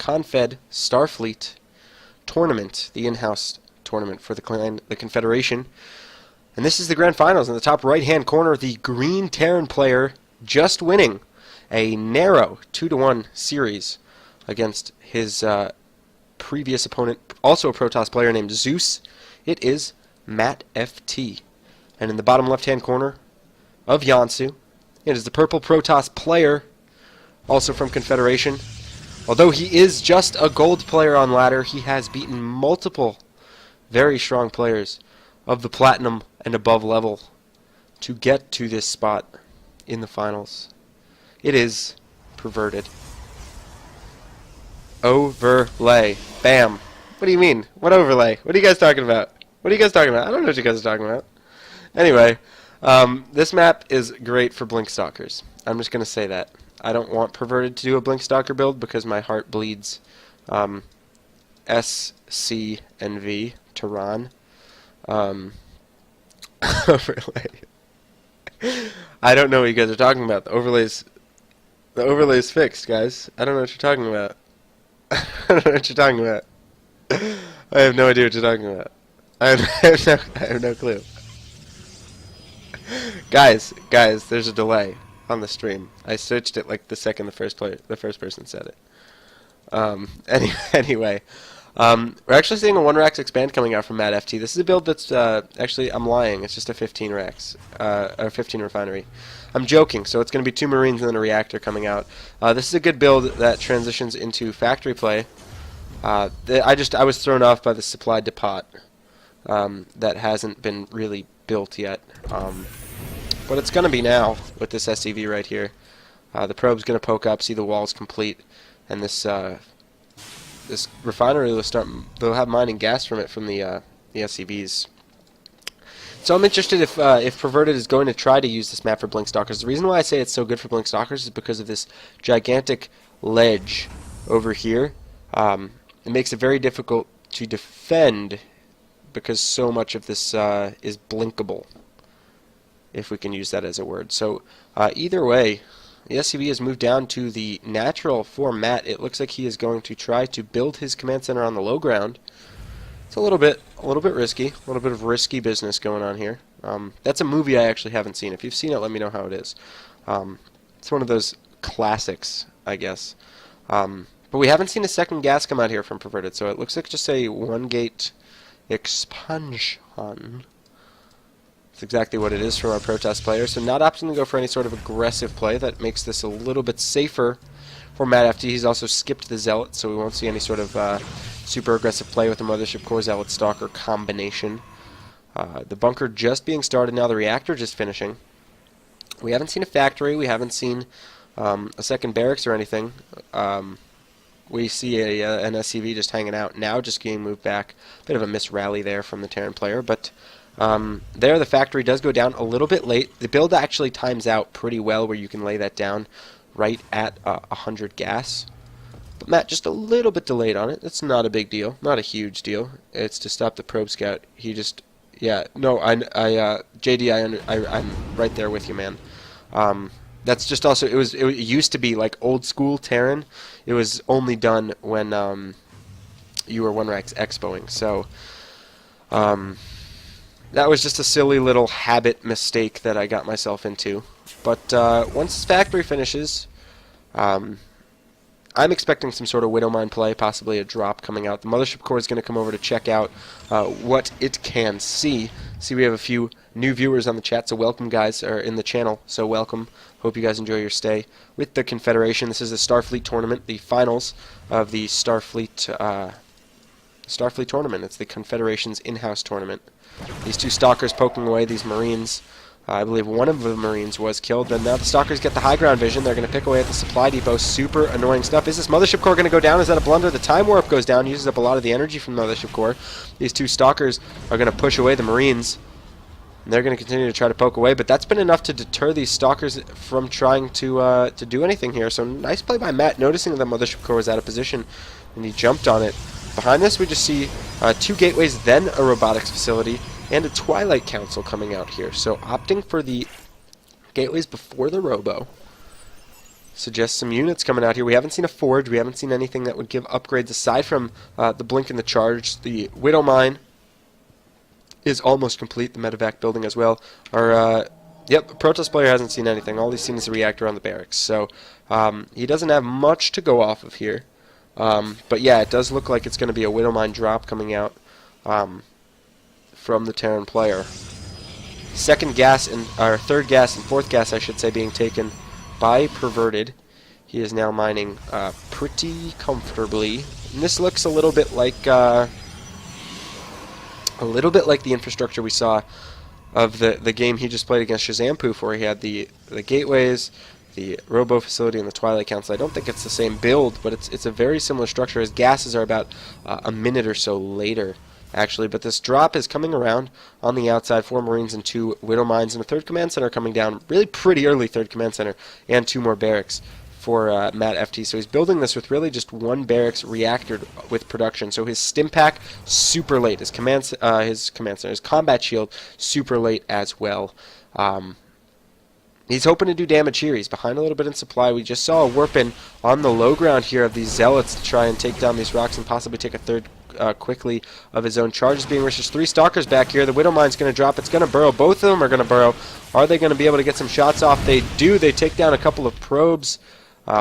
Confed StarFleet tournament, the in-house tournament for the Confederation. And this is the grand finals. In the top right-hand corner, the green Terran player just winning a narrow 2-1 series against his previous opponent, also a Protoss player named Zeus. It is MattFT. And in the bottom left-hand corner of Yansu, it is the purple Protoss player, also from Confederation. Although he is just a gold player on ladder, he has beaten multiple very strong players of the platinum and above level to get to this spot in the finals. It is Perverted. Overlay. Bam. What do you mean? What overlay? What are you guys talking about? What are you guys talking about? I don't know what you guys are talking about. Anyway, this map is great for Blink Stalkers. I'm just going to say that. I don't want Perverted to do a Blink Stalker build because my heart bleeds S, C, and V, Tehran. Overlay. I don't know what you guys are talking about. The overlay's fixed, guys. I don't know what you're talking about. I don't know what you're talking about. I have no idea what you're talking about. I have no clue. Guys, there's a delay on the stream. I switched it like the second the first person said it. Anyway, we're actually seeing a 1 Rax expand coming out from MattFT. This is a build that's actually, I'm lying. It's just a 15 Rax, or 15 refinery. I'm joking. So it's going to be 2 Marines and then a reactor coming out. This is a good build that transitions into factory play. I was thrown off by the supply depot that hasn't been really built yet. But it's going to be now with this SCV right here. The probe's going to poke up, see the walls complete, and this this refinery they'll have mining gas from it from the SCVs. So I'm interested if Perverted is going to try to use this map for Blink Stalkers. The reason why I say it's so good for Blink Stalkers is because of this gigantic ledge over here. It makes it very difficult to defend because so much of this is blinkable, if we can use that as a word. So either way, the SCV has moved down to the natural for Matt. It looks like he is going to try to build his command center on the low ground. It's a little bit risky, a little bit of risky business going on here. That's a movie I actually haven't seen. If you've seen it, let me know how it is. It's one of those classics, I guess. But we haven't seen a second gas come out here from Perverted, so it looks like just a 1-gate expansion. That's exactly what it is from our Protoss player. So not opting to go for any sort of aggressive play. That makes this a little bit safer for MattFT. He's also skipped the Zealot, so we won't see any sort of super aggressive play with the Mothership Core Zealot Stalker combination. The bunker just being started now. The reactor just finishing. We haven't seen a factory. We haven't seen a second barracks or anything. We see an SCV just hanging out now, just getting moved back. Bit of a misrally there from the Terran player, but there the factory does go down a little bit late. The build actually times out pretty well where you can lay that down right at 100 gas. But Matt just a little bit delayed on it. That's not a big deal, not a huge deal. It's to stop the probe scout. He just, yeah, no, JD, I'm right there with you, man. That's just also, it used to be like old school Terran. It was only done when you were 1 Rax expoing. So that was just a silly little habit mistake that I got myself into. But once this factory finishes, I'm expecting some sort of Widow Mine play, possibly a drop coming out. The Mothership Core is going to come over to check out what it can see. See, we have a few new viewers on the chat, so welcome, guys, or in the channel, so welcome. Hope you guys enjoy your stay with the Confederation. This is the StarFleet tournament, the finals of the StarFleet tournament. It's the Confederation's in-house tournament. These 2 Stalkers poking away these Marines. I believe one of the Marines was killed. Then now the Stalkers get the high ground vision. They're going to pick away at the supply depot. Super annoying stuff. Is this Mothership Core going to go down? Is that a blunder? The Time Warp goes down. Uses up a lot of the energy from the Mothership Core. These 2 Stalkers are going to push away the Marines. And they're going to continue to try to poke away. But that's been enough to deter these Stalkers from trying to do anything here. So nice play by Matt, noticing that the Mothership Core was out of position. And he jumped on it. Behind this, we just see 2 gateways, then a robotics facility, and a Twilight Council coming out here. So opting for the gateways before the robo. suggests some units coming out here. We haven't seen a forge. We haven't seen anything that would give upgrades aside from the blink and the charge. The Widow Mine is almost complete. The medevac building as well. Yep, Protoss player hasn't seen anything. All he's seen is a reactor on the barracks. So he doesn't have much to go off of here. But yeah, it does look like it's going to be a Widow Mine drop coming out from the Terran player. Third gas and fourth gas, I should say, being taken by Perverted. He is now mining pretty comfortably. And this looks a little bit like the infrastructure we saw of the game he just played against Shazampoof, where he had the gateways, the Robo facility, and the Twilight Council. I don't think it's the same build, but it's a very similar structure. His gases are about a minute or so later, actually. But this drop is coming around on the outside. 4 Marines and 2 Widow Mines, and a 3rd Command Center coming down. Really pretty early 3rd Command Center, and 2 more barracks for MattFT. So he's building this with really just 1 barracks reactor with production. So his stim pack, super late. His combat shield, super late as well. He's hoping to do damage here. He's behind a little bit in supply. We just saw a warp-in on the low ground here of these Zealots to try and take down these rocks and possibly take a 3rd quickly of his own. Charges being rushed. There's 3 Stalkers back here. The Widow Mine's going to drop. It's going to burrow. Both of them are going to burrow. Are they going to be able to get some shots off? They do. They take down a couple of probes.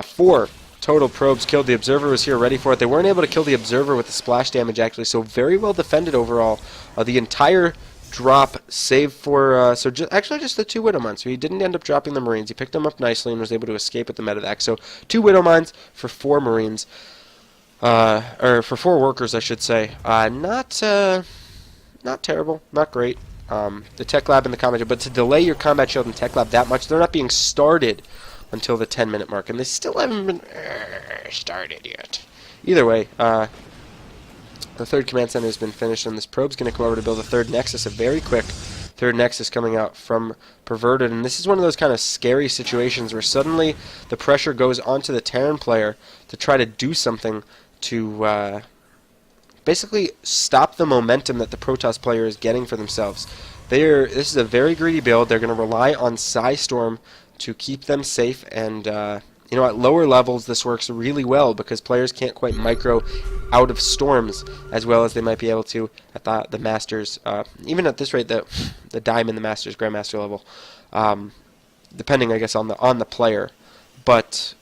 4 total probes killed. The Observer was here ready for it. They weren't able to kill the Observer with the splash damage, actually, so very well defended overall. The entire drop, save for actually just the 2 Widow Mines. So he didn't end up dropping the Marines. He picked them up nicely and was able to escape with the medevac. So 2 Widow Mines for 4 Marines, or for 4 workers, I should say. Not terrible, not great. The Tech Lab and the Combat Shield, but to delay your Combat Shield and Tech Lab that much, they're not being started until the 10-minute mark, and they still haven't been started yet. Either way, the 3rd Command Center has been finished, and this probe's going to come over to build a 3rd Nexus, a very quick 3rd Nexus coming out from Perverted. And this is one of those kind of scary situations where suddenly the pressure goes onto the Terran player to try to do something to basically stop the momentum that the Protoss player is getting for themselves. This is a very greedy build. They're going to rely on Psystorm to keep them safe, and you know, at lower levels this works really well because players can't quite micro out of storms as well as they might be able to at the Masters, even at this rate, the Diamond, the Masters, Grandmaster level, depending, I guess, on the player. But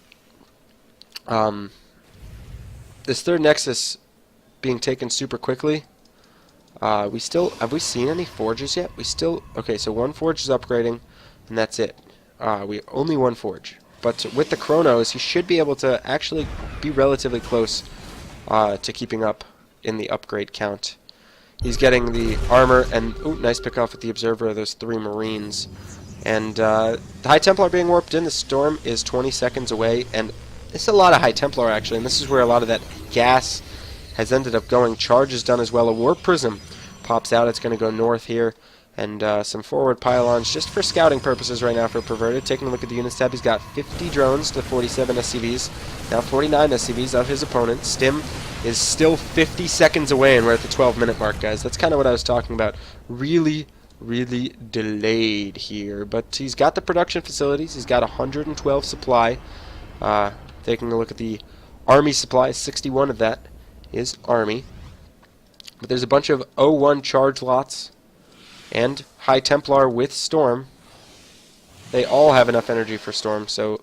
this 3rd Nexus being taken super quickly. Have we seen any forges yet? Okay, so 1 forge is upgrading, and that's it. We only 1 forge. But with the Chronos, he should be able to actually be relatively close to keeping up in the upgrade count. He's getting the armor, and nice pick off with the Observer of those 3 Marines. And the High Templar being warped in. The storm is 20 seconds away, and it's a lot of High Templar, actually, and this is where a lot of that gas has ended up going. Charge is done as well. A Warp Prism pops out. It's going to go north here. And some forward pylons just for scouting purposes right now for Perverted. Taking a look at the units tab, he's got 50 drones to 47 SCVs. Now 49 SCVs of his opponent. Stim is still 50 seconds away, and we're at the 12-minute mark, guys. That's kind of what I was talking about. Really, really delayed here. But he's got the production facilities. He's got 112 supply. Taking a look at the Army supply, 61 of that is Army. But there's a bunch of 01 charge lots and High Templar with Storm. They all have enough energy for Storm, so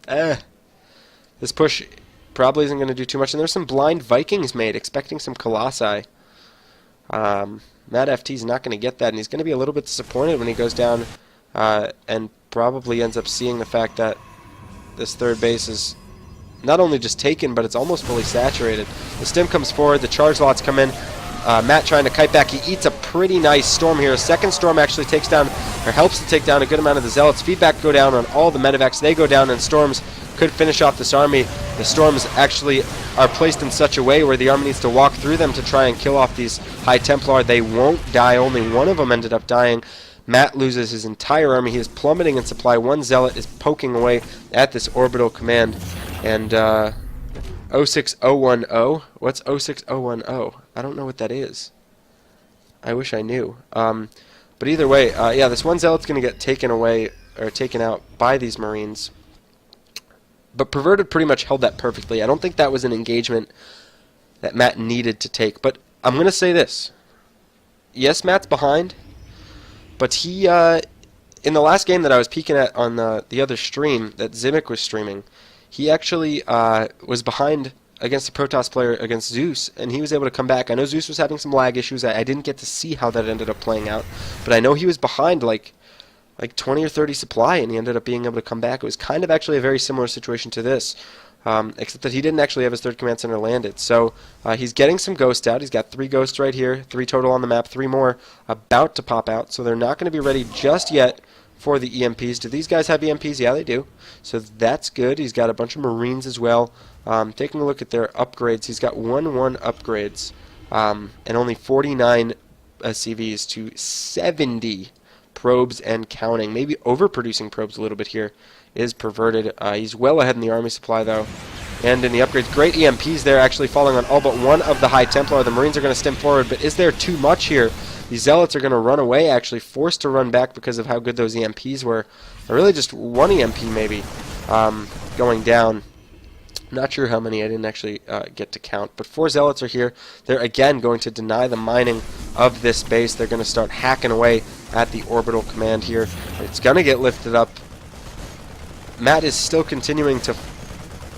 this push probably isn't going to do too much. And there's some blind Vikings made, expecting some Colossi. MattFT's not going to get that, and he's going to be a little bit disappointed when he goes down and probably ends up seeing the fact that this 3rd base is not only just taken, but it's almost fully saturated. The Stim comes forward, the charge lots come in. Matt trying to kite back. He eats a pretty nice storm here. A 2nd storm actually takes down, or helps to take down, a good amount of the Zealots. Feedback go down on all the medevacs. They go down, and storms could finish off this army. The storms actually are placed in such a way where the army needs to walk through them to try and kill off these High Templar. They won't die. Only 1 of them ended up dying. Matt loses his entire army. He is plummeting in supply. 1 Zealot is poking away at this orbital command. And 06010. What's 06010? I don't know what that is. I wish I knew. But either way, yeah, this 1 Zealot's going to get taken away, or taken out by these Marines. But Perverted pretty much held that perfectly. I don't think that was an engagement that Matt needed to take. But I'm going to say this. Yes, Matt's behind, but he, in the last game that I was peeking at on the other stream that Zimic was streaming, he actually was behind against the Protoss player against Zeus, and he was able to come back. I know Zeus was having some lag issues. I didn't get to see how that ended up playing out, but I know he was behind like 20 or 30 supply, and he ended up being able to come back. It was kind of actually a very similar situation to this, except that he didn't actually have his third command center landed. So he's getting some ghosts out. He's got 3 ghosts right here, 3 total on the map, 3 more about to pop out. So they're not going to be ready just yet for the EMPs. Do these guys have EMPs? Yeah, they do. So that's good. He's got a bunch of Marines as well. Taking a look at their upgrades, he's got 1-1 upgrades and only 49 CVs to 70 probes and counting. Maybe overproducing probes a little bit here is Perverted. He's well ahead in the army supply though. And in the upgrades, great EMPs there, actually falling on all but one of the High Templar. The Marines are going to stem forward, but is there too much here? The Zealots are going to run away, actually forced to run back because of how good those EMPs were. Really just one EMP maybe going down. Not sure how many, I didn't actually get to count. But 4 Zealots are here. They're again going to deny the mining of this base. They're going to start hacking away at the orbital command here. It's going to get lifted up. Matt is still continuing to...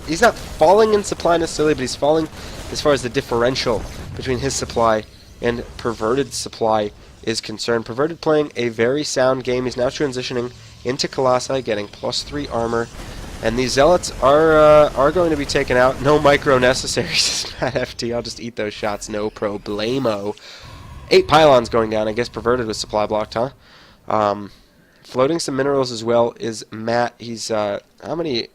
He's not falling in supply necessarily, but he's falling as far as the differential between his supply and Perverted supply is concerned. Perverted playing a very sound game. He's now transitioning into Colossi, getting +3 armor. And these Zealots are going to be taken out. No micro necessary, says MattFT. I'll just eat those shots, no problemo. 8 pylons going down. I guess Perverted was supply blocked, huh? Floating some minerals as well is Matt. He's, how many,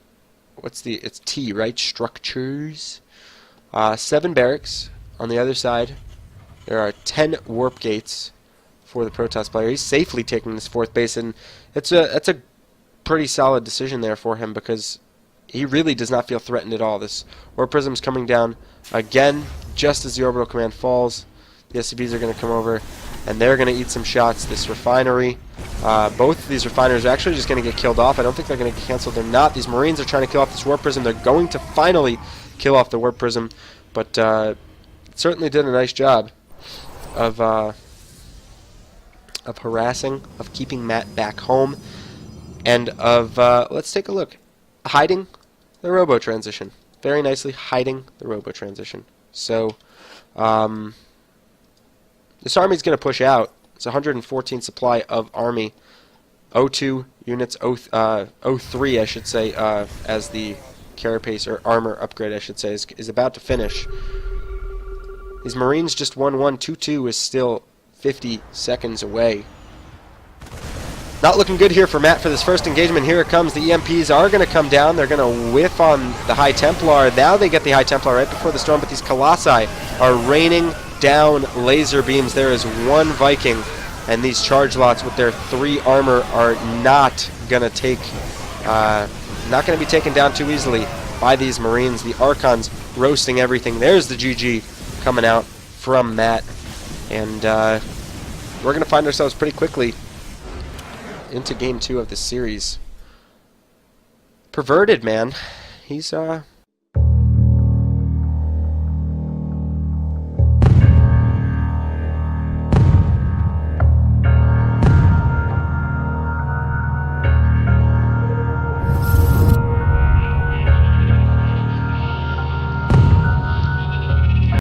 it's T, right? Structures. 7 barracks on the other side. There are 10 warp gates for the Protoss player. He's safely taking this 4th base, and it's a pretty solid decision there for him because he really does not feel threatened at all. This Warp Prism's coming down again just as the orbital command falls. The SCBs are going to come over and they're going to eat some shots. This refinery, both of these refineries are actually just going to get killed off. I don't think they're going to get canceled. They're not. These Marines are trying to kill off this Warp Prism. They're going to finally kill off the Warp Prism, but certainly did a nice job of harassing, of keeping Matt back home, and of, let's take a look, hiding the robo transition. Very nicely hiding the robo transition. So, this army's going to push out. It's 114 supply of army. 02 units, 03 I should say, as the carapace or armor upgrade I should say is about to finish. These Marines just 1-1, 2-2 is still 50 seconds away. Not looking good here for Matt for this first engagement. Here it comes. The EMPs are going to come down. They're going to whiff on the High Templar. Now they get the High Templar right before the storm, but these Colossi are raining down laser beams. There is 1 Viking, and these charge lots with their 3 armor are not going to be taken down too easily by these Marines. The Archons roasting everything. There's the GG coming out from Matt, and we're going to find ourselves pretty quickly into game 2 of this series. Perverted, man. He's